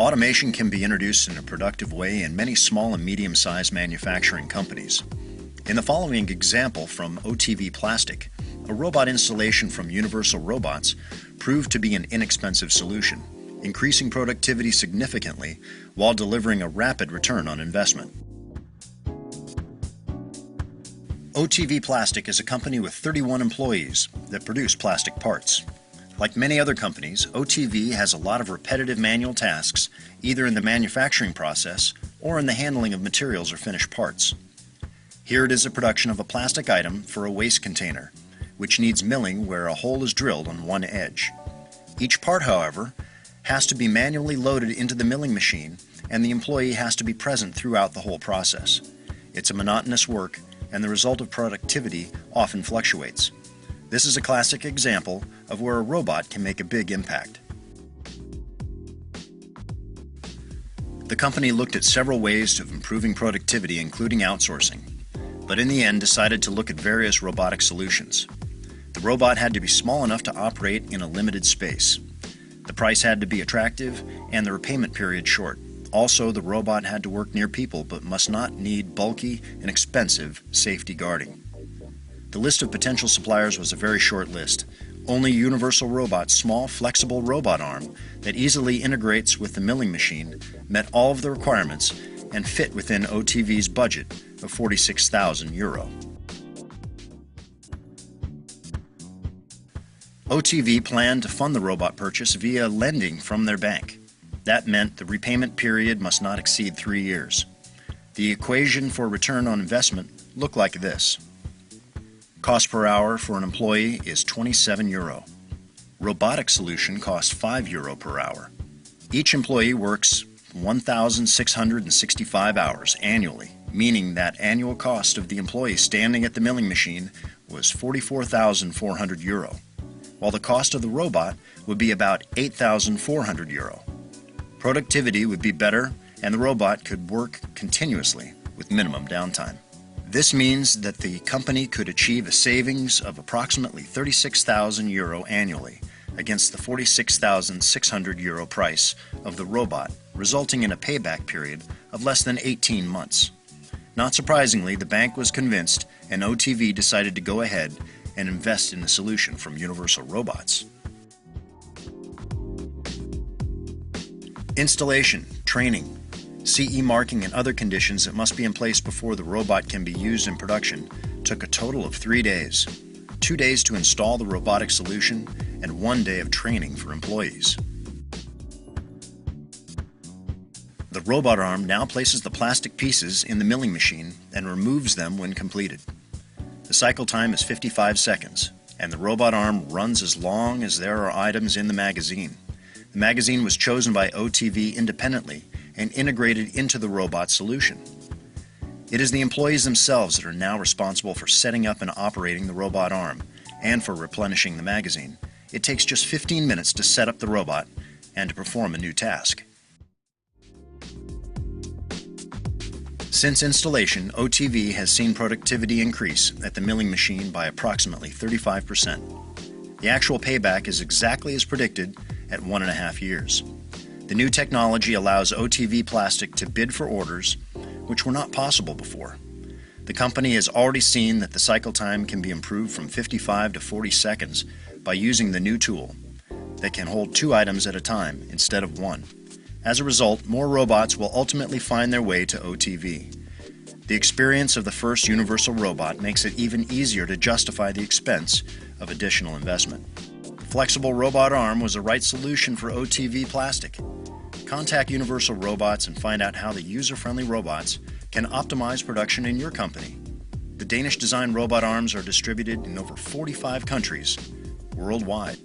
Automation can be introduced in a productive way in many small and medium-sized manufacturing companies. In the following example from OTV Plastic, a robot installation from Universal Robots proved to be an inexpensive solution, increasing productivity significantly while delivering a rapid return on investment. OTV Plastic is a company with 31 employees that produce plastic parts. Like many other companies, OTV has a lot of repetitive manual tasks, either in the manufacturing process or in the handling of materials or finished parts. Here it is a production of a plastic item for a waste container, which needs milling where a hole is drilled on one edge. Each part, however, has to be manually loaded into the milling machine, and the employee has to be present throughout the whole process. It's a monotonous work, and the result of productivity often fluctuates. This is a classic example of where a robot can make a big impact. The company looked at several ways of improving productivity, including outsourcing, but in the end decided to look at various robotic solutions. The robot had to be small enough to operate in a limited space. The price had to be attractive and the repayment period short. Also, the robot had to work near people but must not need bulky and expensive safety guarding. The list of potential suppliers was a very short list. Only Universal Robots' small, flexible robot arm that easily integrates with the milling machine met all of the requirements and fit within OTV's budget of €46,000. OTV planned to fund the robot purchase via lending from their bank. That meant the repayment period must not exceed 3 years. The equation for return on investment looked like this. Cost per hour for an employee is €27. Robotic solution costs €5 per hour. Each employee works 1,665 hours annually, meaning that annual cost of the employee standing at the milling machine was €44,400, while the cost of the robot would be about €8,400. Productivity would be better, and the robot could work continuously with minimum downtime. This means that the company could achieve a savings of approximately €36,000 annually against the €46,600 price of the robot, resulting in a payback period of less than 18 months. Not surprisingly, the bank was convinced, and OTV decided to go ahead and invest in the solution from Universal Robots. Installation, training, CE marking, and other conditions that must be in place before the robot can be used in production took a total of 3 days. 2 days to install the robotic solution and 1 day of training for employees. The robot arm now places the plastic pieces in the milling machine and removes them when completed. The cycle time is 55 seconds, and the robot arm runs as long as there are items in the magazine. The magazine was chosen by OTV independently and integrated into the robot solution. It is the employees themselves that are now responsible for setting up and operating the robot arm and for replenishing the magazine. It takes just 15 minutes to set up the robot and to perform a new task. Since installation, OTV has seen productivity increase at the milling machine by approximately 35%. The actual payback is exactly as predicted at 1.5 years. The new technology allows OTV Plastic to bid for orders which were not possible before. The company has already seen that the cycle time can be improved from 55 to 40 seconds by using the new tool that can hold 2 items at a time instead of 1. As a result, more robots will ultimately find their way to OTV. The experience of the first Universal Robot makes it even easier to justify the expense of additional investment. The flexible robot arm was the right solution for OTV Plastic. Contact Universal Robots and find out how the user-friendly robots can optimize production in your company. The Danish-designed robot arms are distributed in over 45 countries worldwide.